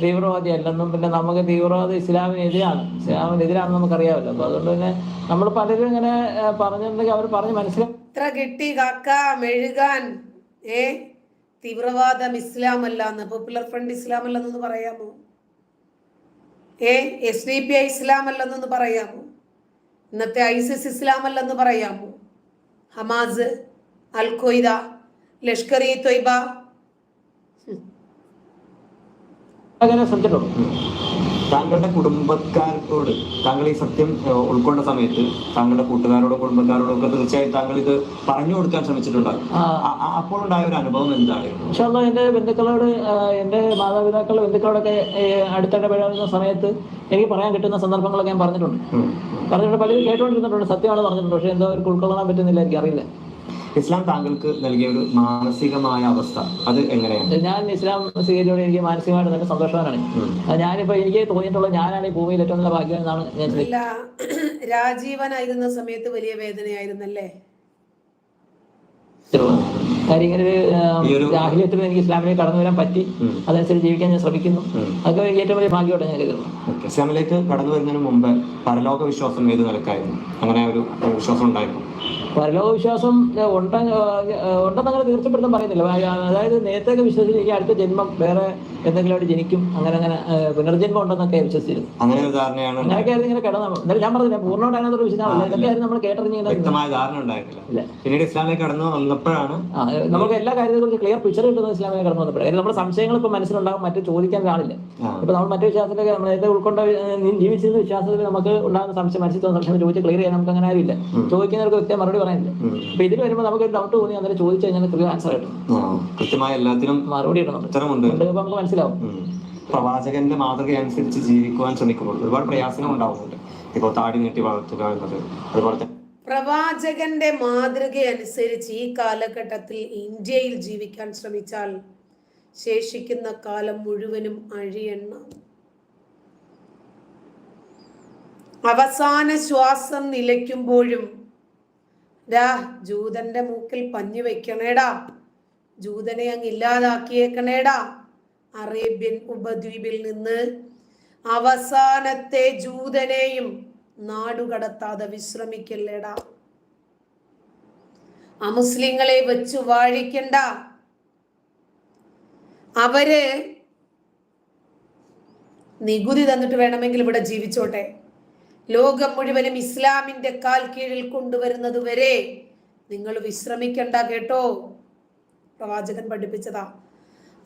തീവ്രവാദി അല്ലെന്നും പിന്നെ നമുക്ക് തീവ്രവാദം ഇസ്ലാമിനെതിരാണെന്ന് നമുക്കറിയാമല്ലോ. അപ്പൊ അതുകൊണ്ട് തന്നെ നമ്മൾ പലരും ഇങ്ങനെ പറഞ്ഞിട്ടുണ്ടെങ്കിൽ അവർ പറഞ്ഞ് മനസ്സിലാക്കി. ഇത്ര കിട്ടി കാക്ക മെഴുകാൻ. തീവ്രവാദം ഇസ്ലാം അല്ലാന്ന്, പോപ്പുലർ ഫ്രണ്ട് ഇസ്ലാം അല്ലെന്നൊന്ന് പറയാമോ? SDPI ഇസ്ലാം അല്ലെന്നൊന്ന് പറയാമോ? ഇന്നത്തെ ISIS ഇസ്ലാം അല്ലെന്ന് പറയാമോ? ഹമാസ്, അൽ ഖ്വയ്ദ, ലഷ്കർ ഇ തൊയ്ബ അങ്ങനെ ശ്രദ്ധിച്ചിട്ടുള്ളൂ. താങ്കളുടെ കുടുംബക്കാരോട് താങ്കൾ ഈ സത്യം ഉൾക്കൊണ്ട സമയത്ത് താങ്കളുടെ കൂട്ടുകാരോടും കുടുംബക്കാരോടും ഒക്കെ തീർച്ചയായും താങ്കൾ ഇത് പറഞ്ഞു കൊടുക്കാൻ ശ്രമിച്ചിട്ടുണ്ടാകും. അപ്പോൾ ഉണ്ടായ ഒരു അനുഭവം എന്തായിരുന്നു? പക്ഷേ എന്റെ ബന്ധുക്കളോട്, എന്റെ മാതാപിതാക്കളുടെ ബന്ധുക്കളോടൊക്കെ അടുത്തിടപെടുന്ന സമയത്ത് എനിക്ക് പറയാൻ കിട്ടുന്ന സന്ദർഭങ്ങളൊക്കെ ഞാൻ പറഞ്ഞിട്ടുണ്ട്. പലരും കേട്ടുകൊണ്ടിരുന്നിട്ടുണ്ട്, സത്യമാണ് പറഞ്ഞിട്ടുണ്ട്. പക്ഷെ എന്തോ അവർക്ക് ഉൾക്കൊള്ളാൻ പറ്റുന്നില്ല, എനിക്കറിയില്ല. ഇസ്ലാം താങ്കൾക്ക് നൽകിയ ഒരു മാനസികമായ അവസ്ഥ അത് എങ്ങനെയാണ്? ഞാൻ ഇസ്ലാം സ്വീകരിച്ചോടെ എനിക്ക് മാനസികമായിട്ട് നല്ല സന്തോഷവാനാണ്. ഞാനിപ്പോ എനിക്ക് തോന്നിയിട്ടുള്ള ഞാനാണ് ഈ ഭൂമിയിൽ ഏറ്റവും നല്ല ഭാഗ്യം എന്നാണ് ഞാൻ. രാജീവനായിരുന്ന സമയത്ത് വലിയ വേദനയായിരുന്നല്ലേ? കാര്യം ഇങ്ങനെ ഒരു ജാഹിലിയത്തിൽ എനിക്ക് ഇസ്ലാമിലേക്ക് കടന്നു വരാൻ പറ്റി, അതനുസരിച്ച് ജീവിക്കാൻ ഞാൻ ശ്രമിക്കുന്നു. അതൊക്കെ എനിക്ക് ഏറ്റവും വലിയ ഭാഗ്യമായിട്ട് ഞാൻ കരുതുന്നു. ഇസ്ലാമിലേക്ക് കടന്നു വരുന്നതിന് മുമ്പ് പരലോക വിശ്വാസം ഏത് നിലക്കായിരുന്നു? അങ്ങനെ ഒരു വിശ്വാസം ഉണ്ടായിരുന്നു? പരലോക വിശ്വാസം ഉണ്ടെന്നങ്ങനെ തീർച്ചപ്പെടുത്താൻ പറയുന്നില്ല. അതായത് നേരത്തെയൊക്കെ വിശ്വസിച്ചിരിക്കും അടുത്ത ജന്മം വേറെ എന്തെങ്കിലും ജനിക്കും, അങ്ങനെ പുനർജന്മം ഉണ്ടെന്നൊക്കെ വിശ്വസിച്ചിരുന്നു. അങ്ങനെയൊക്കെ ആയിരുന്നു ഇങ്ങനെ കിടന്നു. എന്നാലും ഞാൻ പറഞ്ഞില്ല പൂർണ്ണമായിട്ട് അതിനകത്ത് വിശ്വസിച്ചില്ല. ഇതൊക്കെയായിരുന്നു നമ്മൾ കേട്ടറിഞ്ഞില്ല. പിന്നീട് ഇസ്ലാമിലേക്ക് കടന്നു വന്നപ്പോഴാണ് നമുക്ക് എല്ലാ കാര്യത്തെ കുറിച്ച് ക്ലിയർ പിക്ചർ കിട്ടുന്നത് ഇസ്ലാമിലേക്ക് കടന്നു വന്നപ്പോഴാണ്. നമ്മുടെ സംശയങ്ങൾ ഇപ്പൊ മനസ്സിലുണ്ടാകും, മറ്റു ചോദിക്കാൻ കാണില്ല. ഇപ്പൊ നമ്മൾ മറ്റു വിശ്വാസത്തിലേക്ക് നമ്മൾ നേരത്തെ ഉൾക്കൊണ്ട ജീവിച്ചിരുന്ന വിശ്വാസത്തിൽ നമുക്ക് ഉണ്ടാകുന്ന സംശയം, മനസ്സിൽ തോന്നുന്ന സംശയം ചോദിച്ച് ക്ലിയർ ചെയ്യാൻ നമുക്ക് അങ്ങനെ ആരില്ല. ചോദിക്കുന്നവർക്ക് വ്യക്തം മറുപടി പറയാനില്ല. അപ്പൊ ഇതിൽ വരുമ്പോൾ നമുക്ക് ഡൗട്ട് തോന്നി അന്നേരം ചോദിച്ചു കഴിഞ്ഞാൽ ക്ലിയർ ആൻസർ കിട്ടും. കൃത്യമായ എല്ലാത്തിനും മറുപടി കിട്ടുന്നുണ്ട്. നമുക്ക് മനസ്സിലാവും. പ്രവാചകന്റെ മാതൃക അനുസരിച്ച് ജീവിക്കുവാൻ ശ്രമിക്കുമ്പോൾ ഒരുപാട് പ്രയാസങ്ങൾ ഉണ്ടാവുന്നുണ്ട്. ഇപ്പോൾ താടി നീട്ടി വളർത്തുക എന്നത്, അതുപോലെ തന്നെ പ്രവാചകന്റെ മാതൃക അനുസരിച്ച് ഈ കാലഘട്ടത്തിൽ ഇന്ത്യയിൽ ജീവിക്കാൻ ശ്രമിച്ചാൽ ശേഷിക്കുന്ന കാലം മുഴുവനും അഴിയെണ്ണ. അവസാന ശ്വാസം നിലയ്ക്കുമ്പോഴും ജൂതന്റെ മൂക്കിൽ പഞ്ഞു വെക്കണേടാ, ജൂതനെ അങ്ങ് ഇല്ലാതാക്കിയേക്കണേടാ, അറേബ്യൻ ഉപദ്വീപിൽ നിന്ന് അവസാനത്തെ ജൂതനെയും നാടുകടത്താതെ വിശ്രമിക്കല്ലേടാ, അമുസ്ലിങ്ങളെ വെച്ചു വാഴിക്കണ്ട, അവര് നികുതി തന്നിട്ട് വേണമെങ്കിൽ ഇവിടെ ജീവിച്ചോട്ടെ, ലോകം മുഴുവനും ഇസ്ലാമിന്റെ കാൽ കീഴിൽ കൊണ്ടുവരുന്നത് വരെ നിങ്ങൾ വിശ്രമിക്കണ്ട കേട്ടോ. പ്രവാചകൻ പഠിപ്പിച്ചതാ.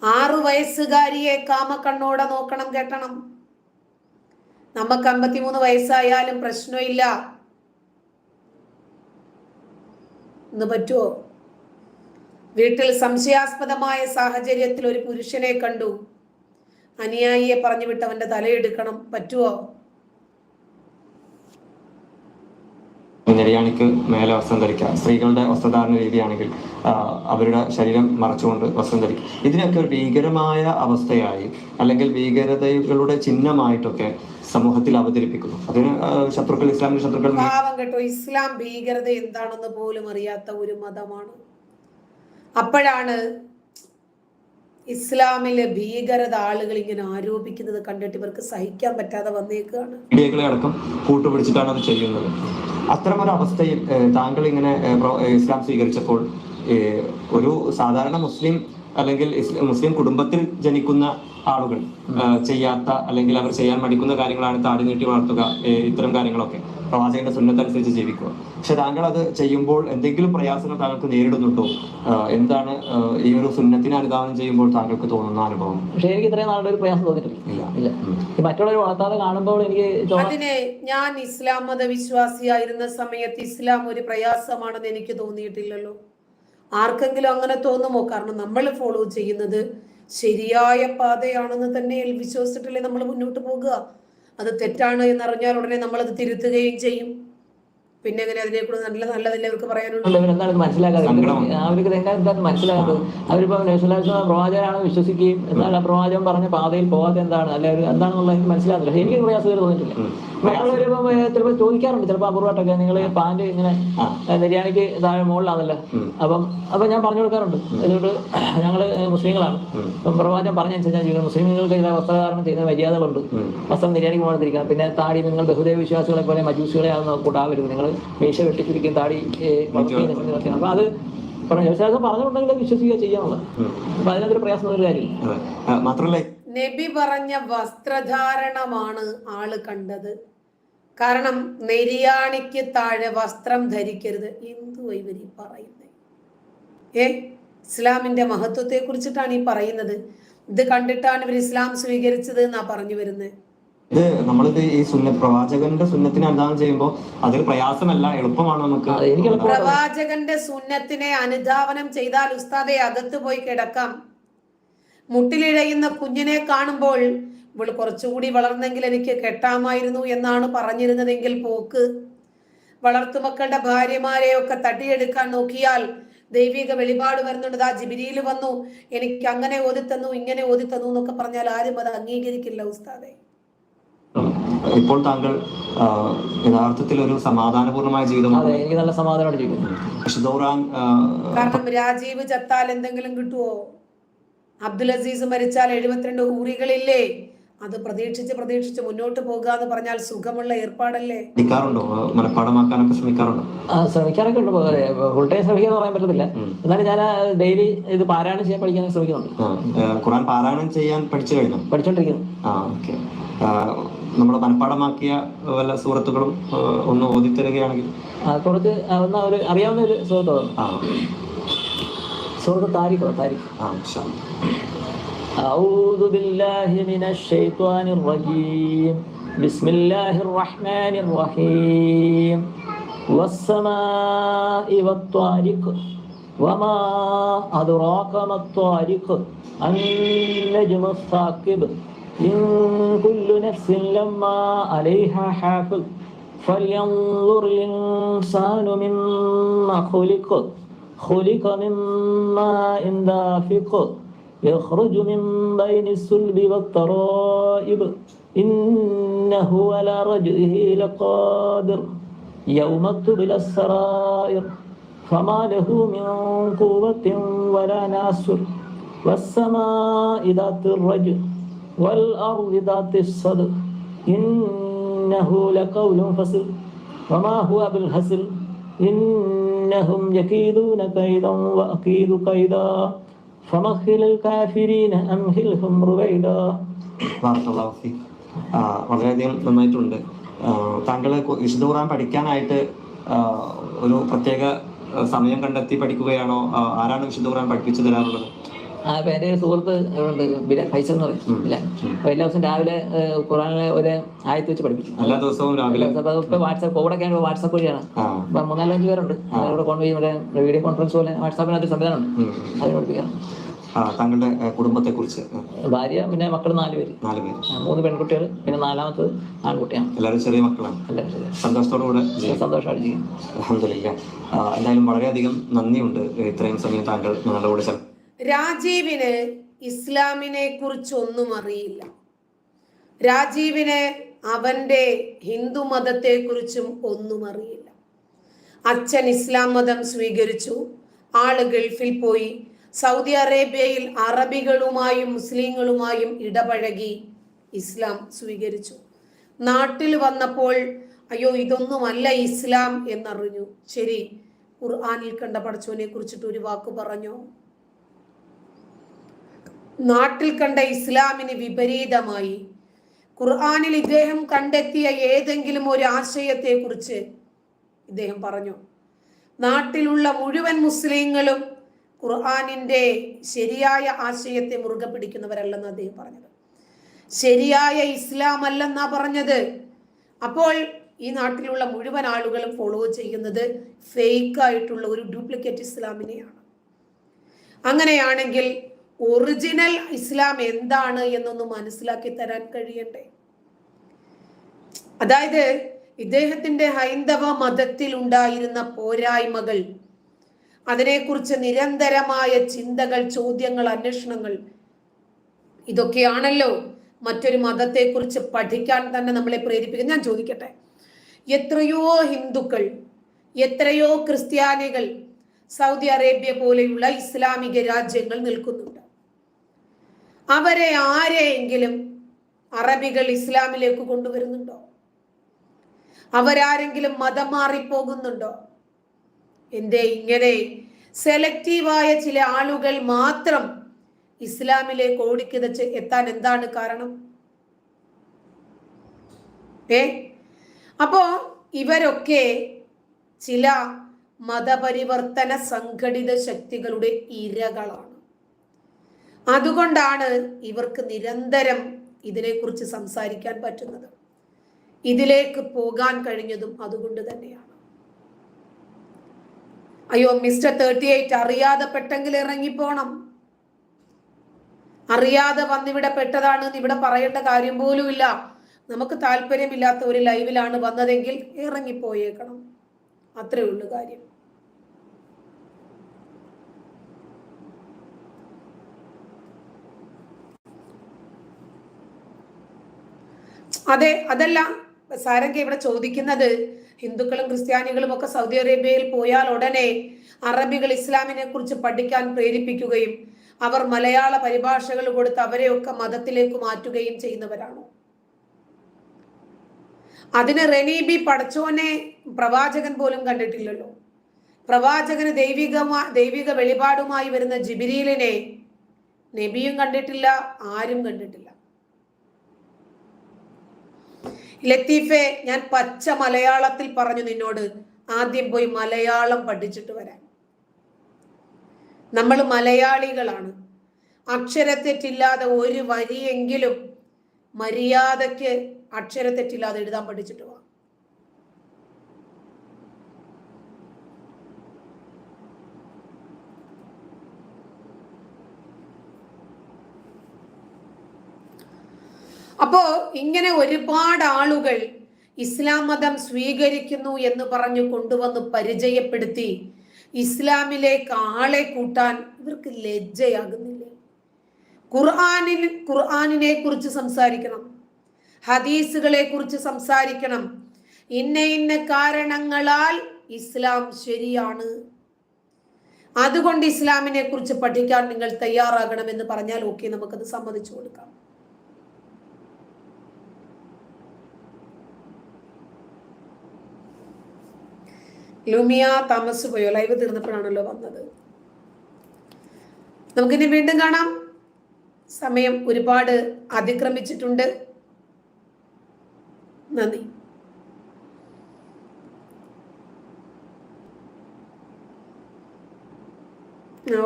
6 വയസ്സുകാരിയെ കാമക്കണ്ണോടെ നോക്കണം കേട്ടണം. നമുക്ക് 53 വയസ്സായാലും പ്രശ്നമില്ല. ഇന്ന് പറ്റുമോ? വീട്ടിൽ സംശയാസ്പദമായ സാഹചര്യത്തിൽ ഒരു പുരുഷനെ കണ്ടു, അനുയായിയെ പറഞ്ഞു വിട്ടവന്റെ തലയെടുക്കണം, പറ്റുമോ? നെരിയാണിക്ക് മേലെ വസ്ത്രം ധരിക്കുക, സ്ത്രീകളുടെ വസ്ത്രധാരണ രീതിയാണെങ്കിൽ അവരുടെ ശരീരം മറച്ചുകൊണ്ട് വസ്ത്രം ധരിക്കുക. ഇതിനൊക്കെ ഒരു ഭീകരമായ അവസ്ഥയായി അല്ലെങ്കിൽ ഭീകരതകളുടെ ചിഹ്നമായിട്ടൊക്കെ സമൂഹത്തിൽ അവതരിപ്പിക്കുന്നു. അതിന് ശത്രുക്കൾ, ഇസ്ലാമിന്റെ ശത്രുക്കൾ പാവം കേട്ടോ, ഇസ്ലാം ഭീകരത എന്താണെന്ന് പോലും അറിയാത്ത ഒരു മതമാണ്. അപ്പോഴാണ് ഇസ്ലാമിലെ ഭീകരത ആളുകൾ ഇങ്ങനെ ആരോപിക്കുന്നത് കണ്ടിട്ട് ഇവർക്ക് സഹിക്കാൻ പറ്റാതെ വന്നേക്കാണ്. മീഡിയകളെ അടക്കം കൂട്ടുപിടിച്ചിട്ടാണ് അത് ചെയ്യുന്നത്. അത്തരമൊരു അവസ്ഥയിൽ താങ്കൾ ഇങ്ങനെ ഇസ്ലാം സ്വീകരിച്ചപ്പോൾ ഒരു സാധാരണ മുസ്ലിം അല്ലെങ്കിൽ മുസ്ലിം കുടുംബത്തിൽ ജനിക്കുന്ന ആളുകൾ ചെയ്യാത്ത അല്ലെങ്കിൽ അവർ ചെയ്യാൻ മടിക്കുന്ന കാര്യങ്ങളാണ് താടി നീട്ടി വളർത്തുക, ഇത്തരം കാര്യങ്ങളൊക്കെ പ്രവാചകന്റെ സുന്നത്തനുസരിച്ച് ജീവിക്കുക. പക്ഷെ താങ്കൾ അത് ചെയ്യുമ്പോൾ എന്തെങ്കിലും പ്രയാസങ്ങൾ താങ്കൾക്ക് നേരിടുന്നുണ്ടോ? എന്താണ് ഈ ഒരു സുന്നത്തിനെ അനുധാവനം ചെയ്യുമ്പോൾ താങ്കൾക്ക് തോന്നുന്ന അനുഭവം? പക്ഷെ എനിക്ക് ഇത്രയും നാളുടെ ഒരു പ്രയാസം തോന്നിയിട്ടില്ല. മറ്റുള്ളവർ വളർത്താതെ കാണുമ്പോൾ എനിക്ക് അതിനെ ഞാൻ ഇസ്ലാം മതവിശ്വാസിയായിരുന്ന സമയത്ത് ഇസ്ലാം ഒരു പ്രയാസമാണെന്ന് എനിക്ക് തോന്നിയിട്ടില്ലല്ലോ. ആർക്കെങ്കിലും അങ്ങനെ തോന്നുമോ? കാരണം നമ്മൾ ഫോളോ ചെയ്യുന്നത് ശരിയായ പാതയാണെന്ന് തന്നെ വിശ്വസിച്ചിട്ടല്ലേ നമ്മൾ മുന്നോട്ട് പോകുക. അത് തെറ്റാണ് എന്നറിഞ്ഞാൽ ഉടനെ നമ്മളത് തിരുത്തുകയും ചെയ്യും. പിന്നെ എങ്ങനെ അതിനെക്കുറിച്ച് നല്ലതല്ലേ അവർക്ക് പറയാനുള്ളത്? എന്താണ് മനസ്സിലാക്കാതെ അവർക്ക് എന്താണ് മനസ്സിലാക്കാത്തത്? അവരിപ്പോ പ്രവാചകനാണ് വിശ്വസിക്കുകയും എന്നാൽ ആ പ്രവാചകൻ പറഞ്ഞ പാതയിൽ പോകാതെ എന്താണ് അല്ലെ എന്താണെന്നുള്ളത് എനിക്ക് മനസ്സിലാകുന്നില്ല. എനിക്ക് പ്രയാസം തോന്നിയിട്ടില്ല. മറ്റുള്ളവരിപ്പോ ചിലപ്പോൾ ചോദിക്കാറുണ്ട്, ചിലപ്പോൾ അപൂർവമായിട്ടൊക്കെ നിങ്ങൾ പാന്റ് ഇങ്ങനെ നെരിയാണിക്ക് താഴെ മുകളിലാണല്ലോ, അപ്പൊ ഞാൻ പറഞ്ഞു കൊടുക്കാറുണ്ട്. അതുകൊണ്ട് ഞങ്ങള് മുസ്ലിങ്ങളാണ്, പ്രവാചകൻ പറഞ്ഞനുസരിച്ച് മുസ്ലിങ്ങൾക്ക് വസ്ത്രധാരണം ചെയ്യുന്ന മര്യാദകളുണ്ട്. വസ്ത്രം നെരിയാണിക്ക് മുകളിലിരിക്കണം. പിന്നെ താടി നിങ്ങൾ ബഹുദൈവ വിശ്വാസികളെ പോലെ മജൂസികളെ കൂട്ടാവരുത്, നിങ്ങൾ മീശ വെട്ടിച്ചിരിക്കും, താടി വളർത്തി. അപ്പൊ അത് വിശ്വാസം പറഞ്ഞുകൊണ്ടെങ്കിൽ വിശ്വസിക്കുക ചെയ്യാനുള്ളത്. അപ്പൊ അതിനകത്തൊരു പ്രയാസം ഒരു കാര്യമില്ല. മാത്രമല്ല നബി പറഞ്ഞ വസ്ത്രധാരണമാണ് ആള് കണ്ടത്. കാരണം നെരിയാണിക്ക് താഴെ വസ്ത്രം ധരിക്കരുത്. എന്തു ഇവര് പറയുന്നത്? ഇസ്ലാമിന്റെ മഹത്വത്തെ കുറിച്ചിട്ടാണ് ഈ പറയുന്നത്. ഇത് കണ്ടിട്ടാണ് ഇവർ ഇസ്ലാം സ്വീകരിച്ചത് എന്നാ പറഞ്ഞു വരുന്നത്. ഇത് നമ്മളിത് ഈ പ്രവാചകന്റെ സുന്നത്തിനെ അനുധാവനം ചെയ്യുമ്പോൾ അതൊരു പ്രയാസമല്ല, എളുപ്പമാണ് നമുക്ക്. പ്രവാചകന്റെ സുന്നത്തിനെ അനുധാവനം ചെയ്താൽ ഉസ്താദെ അകത്ത് പോയി കിടക്കാം. മുട്ടിലിഴയുന്ന കുഞ്ഞിനെ കാണുമ്പോൾ ഇവള് കുറച്ചുകൂടി വളർന്നെങ്കിൽ എനിക്ക് കെട്ടാമായിരുന്നു എന്നാണ് പറഞ്ഞിരുന്നതെങ്കിൽ പോക്ക്. വളർത്തുമക്കളുടെ ഭാര്യമാരെയൊക്കെ തട്ടിയെടുക്കാൻ നോക്കിയാൽ ദൈവിക വെളിപാട് വരുന്നുണ്ട്. ആ ജിബിരിയിൽ വന്നു, എനിക്ക് അങ്ങനെ ഓതിത്തന്നു, ഇങ്ങനെ ഓതിത്തന്നു എന്നൊക്കെ പറഞ്ഞാൽ ആരും അത് അംഗീകരിക്കില്ല ഉസ്താദെ. ഇപ്പോൾ താങ്കൾ യഥാർത്ഥത്തിൽ ഒരു സമാധാനപൂർണമായ ജീവിതമാണ്. എനിക്ക് നല്ല സമാധാനമായിട്ട് ജീവിക്കുന്നു. കാരണം രാജീവ് ചത്താൽ എന്തെങ്കിലും കിട്ടുവോ? അബ്ദുൽ അസീസ് മരിച്ചാൽ 72 ഹൂറികളില്ലേ? അത് പ്രതീക്ഷിച്ച് മുന്നോട്ട് പോകുക എന്ന് പറഞ്ഞാൽ സുഖമുള്ള ഏർപ്പാടല്ലേ? മനഃപ്പാടമാക്കാനൊക്കെ ശ്രമിക്കാറൊക്കെ ഉണ്ട്. ഫുൾ ടൈം ശ്രമിക്കാന്ന് പറയാൻ പറ്റത്തില്ല. എന്നാലും ഞാൻ ഡെയിലി ഇത് പാരായണം ചെയ്യാൻ പഠിക്കാൻ ശ്രമിക്കുന്നുണ്ട്. ഖുർആൻ പാരായണം ചെയ്യാൻ പഠിച്ചോണ്ടിരിക്കുന്നു. നമ്മൾ മനഃപ്പാടമാക്കിയ വല്ല സൂറത്തുകളും ഒന്ന് ഓതിത്തരുകയാണെങ്കിൽ കുറച്ച് അറിയാവുന്ന ഒരു സുഹൃത്താണ് സൂറത്ത് താരിഖ്. أعوذ بالله من الشيطان الرجيم بسم الله الرحمن الرحيم والسماء والطارق وما أدراك ما الطارق النجم الثاقب إن كل نفس لما عليها حافظ فلينظر الإنسان مما خلق من ماء دافق يخرج من بين الصلب والترائب إنه على رجعه لقادر يوم تبلى السرائر فما له من قوة ولا ناصر والسماء ذات الرجع والأرض ذات الصدع إنه لقول فصل وما هو بالهزل إنهم يكيدون كيدا وأكيد كيدا فمهل الكافرين أمهلهم رويدا. വളരെയധികം നന്നായിട്ടുണ്ട്. താങ്കൾ വിശുദ്ധ ഖുർആൻ പഠിക്കാനായിട്ട് ഒരു പ്രത്യേക സമയം കണ്ടെത്തി പഠിക്കുകയാണോ? ആരാണ് വിശുദ്ധ ഖുർആൻ പഠിപ്പിച്ചു തരാറുള്ളത്? അപ്പൊ എന്റെ ഒരു സുഹൃത്ത് ഫൈസൽ എന്ന് പറയും. എല്ലാ ദിവസവും രാവിലെ ഖുർആനിലെ ഒരു ആയത്ത് വെച്ച് പഠിപ്പിക്കും. എല്ലാ ദിവസവും രാവിലെ. ഇപ്പൊ വാട്സാപ്പ് കോവിഡൊക്കെ വാട്സാപ്പ് വഴിയാണ്. 3-4-5 പേരുണ്ട്. വീഡിയോ കോൺഫറൻസ് പോലെ വാട്സാപ്പിനകത്ത് സംവിധാനം ഉണ്ട്, അതിന് പഠിപ്പിക്കാം. താങ്കളുടെ കുടുംബത്തെ കുറിച്ച്? ഭാര്യ, പിന്നെ മക്കൾ 4 പേര്. 4 പേര്. 3 പെൺകുട്ടികൾ, പിന്നെ 4ാമത്തത് ആൺകുട്ടിയാണ്. എല്ലാവരും ചെറിയ മക്കളാണ്. എല്ലാവരും ശരി. സന്തോഷത്തോടുകൂടെ സന്തോഷമായിട്ട് ചെയ്യും. അൽഹംദുലില്ലാ. എന്തായാലും വളരെയധികം നന്ദിയുണ്ട് ഇത്രയും സമയം താങ്കൾ ഞങ്ങളുടെ കൂടെ. രാജീവിന് ഇസ്ലാമിനെ കുറിച്ച് ഒന്നും അറിയില്ല. രാജീവിന് അവന്റെ ഹിന്ദു മതത്തെ കുറിച്ചും ഒന്നും അറിയില്ല. അച്ഛൻ ഇസ്ലാം മതം സ്വീകരിച്ചു, ആള് ഗൾഫിൽ പോയി, സൗദി അറേബ്യയിൽ അറബികളുമായും മുസ്ലിങ്ങളുമായും ഇടപഴകി ഇസ്ലാം സ്വീകരിച്ചു. നാട്ടിൽ വന്നപ്പോൾ അയ്യോ ഇതൊന്നുമല്ല ഇസ്ലാം എന്നറിഞ്ഞു. ശരി, ഖുർആനിൽ കണ്ട പടച്ചോനെ കുറിച്ചിട്ട് ഒരു വാക്ക് പറഞ്ഞോ? നാട്ടിൽ കണ്ട ഇസ്ലാമിന് വിപരീതമായി ഖുർആനിൽ ഇദ്ദേഹം കണ്ടെത്തിയ ഏതെങ്കിലും ഒരു ആശയത്തെ കുറിച്ച് ഇദ്ദേഹം പറഞ്ഞു? നാട്ടിലുള്ള മുഴുവൻ മുസ്ലിങ്ങളും ഖുർആനിന്റെ ശരിയായ ആശയത്തെ മുറുകെ പിടിക്കുന്നവരല്ലെന്ന് അദ്ദേഹം പറഞ്ഞത്. ശരിയായ ഇസ്ലാം അല്ലെന്നാ പറഞ്ഞത്. അപ്പോൾ ഈ നാട്ടിലുള്ള മുഴുവൻ ആളുകളും ഫോളോ ചെയ്യുന്നത് ഫേക്ക് ആയിട്ടുള്ള ഒരു ഡ്യൂപ്ലിക്കേറ്റ് ഇസ്ലാമിനെയാണ്. അങ്ങനെയാണെങ്കിൽ ഒറിജിനൽ ഇസ്ലാം എന്താണ് എന്നൊന്ന് മനസ്സിലാക്കി തരാൻ കഴിയണ്ടേ? അതായത് ഇദ്ദേഹത്തിന്റെ ഹൈന്ദവ മതത്തിൽ ഉണ്ടായിരുന്ന പോരായ്മകൾ, അതിനെക്കുറിച്ച് നിരന്തരമായ ചിന്തകൾ, ചോദ്യങ്ങൾ, അന്വേഷണങ്ങൾ, ഇതൊക്കെയാണല്ലോ മറ്റൊരു മതത്തെക്കുറിച്ച് പഠിക്കാൻ തന്നെ നമ്മളെ പ്രേരിപ്പിക്കും. ഞാൻ ചോദിക്കട്ടെ, എത്രയോ ഹിന്ദുക്കൾ, എത്രയോ ക്രിസ്ത്യാനികൾ സൗദി അറേബ്യ പോലെയുള്ള ഇസ്ലാമിക രാജ്യങ്ങൾ നിൽക്കുന്നുണ്ട്. അവരെ ആരെയെങ്കിലും അറബികൾ ഇസ്ലാമിലേക്ക് കൊണ്ടുവരുന്നുണ്ടോ? അവരാരെങ്കിലും മതം മാറിപ്പോകുന്നുണ്ടോ? എന്തേ ഇങ്ങനെ സെലക്റ്റീവായ ചില ആളുകൾ മാത്രം ഇസ്ലാമിലേക്ക് ഓടിക്കിതച്ച് എത്താൻ എന്താണ് കാരണം? അപ്പോ ഇവരൊക്കെ ചില മതപരിവർത്തന സംഘടിത ശക്തികളുടെ ഇരകളാണ്. അതുകൊണ്ടാണ് ഇവർക്ക് നിരന്തരം ഇതിനെക്കുറിച്ച് സംസാരിക്കാൻ പറ്റുന്നത്, ഇതിലേക്ക് പോകാൻ കഴിഞ്ഞതും അതുകൊണ്ട് തന്നെയാണ്. അയ്യോ മിസ്റ്റർ 38 അറിയാതെ പെട്ടെങ്കിൽ ഇറങ്ങിപ്പോണം. അറിയാതെ വന്നിവിടെ പെട്ടതാണ് ഇവിടെ പറയേണ്ട കാര്യം പോലുമില്ല. നമുക്ക് താല്പര്യമില്ലാത്ത ഒരു ലൈവിലാണ് വന്നതെങ്കിൽ ഇറങ്ങിപ്പോയേക്കണം, അത്രേ ഉള്ളു കാര്യം. അതെ, അതല്ല സാരംഗ ഇവിടെ ചോദിക്കുന്നത്, ഹിന്ദുക്കളും ക്രിസ്ത്യാനികളും ഒക്കെ സൗദി അറേബ്യയിൽ പോയാൽ ഉടനെ അറബികൾ ഇസ്ലാമിനെ കുറിച്ച് പഠിക്കാൻ പ്രേരിപ്പിക്കുകയും അവർ മലയാള പരിഭാഷകൾ കൊടുത്ത് അവരെയൊക്കെ മതത്തിലേക്ക് മാറ്റുകയും ചെയ്യുന്നവരാണോ? അതിന് റനീബി പടച്ചോനെ പ്രവാചകൻ പോലും കണ്ടിട്ടില്ലല്ലോ. പ്രവാചകന് ദൈവിക വെളിപാടുമായി വരുന്ന ജിബ്രീലിനെ നബിയും കണ്ടിട്ടില്ല, ആരും കണ്ടിട്ടില്ല. ലത്തീഫെ, ഞാൻ പച്ച മലയാളത്തിൽ പറഞ്ഞു നിന്നോട്, ആദ്യം പോയി മലയാളം പഠിച്ചിട്ട് വരാൻ. നമ്മൾ മലയാളികളാണ്. അക്ഷരത്തെറ്റില്ലാതെ ഒരു വരിയെങ്കിലും മര്യാദയ്ക്ക് അക്ഷരത്തെറ്റില്ലാതെ എഴുതാൻ പഠിച്ചിട്ട് വാ. അപ്പോ ഇങ്ങനെ ഒരുപാട് ആളുകൾ ഇസ്ലാം മതം സ്വീകരിക്കുന്നു എന്ന് പറഞ്ഞു കൊണ്ടുവന്ന് പരിചയപ്പെടുത്തി ഇസ്ലാമിലേക്ക് ആളെ കൂട്ടാൻ ഇവർക്ക് ലജ്ജയാകുന്നില്ലേ? ഖുർആനിനെ കുറിച്ച് സംസാരിക്കണം, ഹദീസുകളെ കുറിച്ച് സംസാരിക്കണം. ഇന്ന ഇന്ന കാരണങ്ങളാൽ ഇസ്ലാം ശരിയാണ്, അതുകൊണ്ട് ഇസ്ലാമിനെ കുറിച്ച് പഠിക്കാൻ നിങ്ങൾ തയ്യാറാകണമെന്ന് പറഞ്ഞാൽ ഓക്കെ, നമുക്കത് സമ്മതിച്ചു കൊടുക്കാം. ലൂമിയ താമസ് പോയോ? ലൈവ് തീർന്നപ്പോഴാണല്ലോ വന്നത്. നമുക്കിനി വീണ്ടും കാണാം. സമയം ഒരുപാട് അതിക്രമിച്ചിട്ടുണ്ട്. നന്ദി.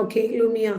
Okay Lumière.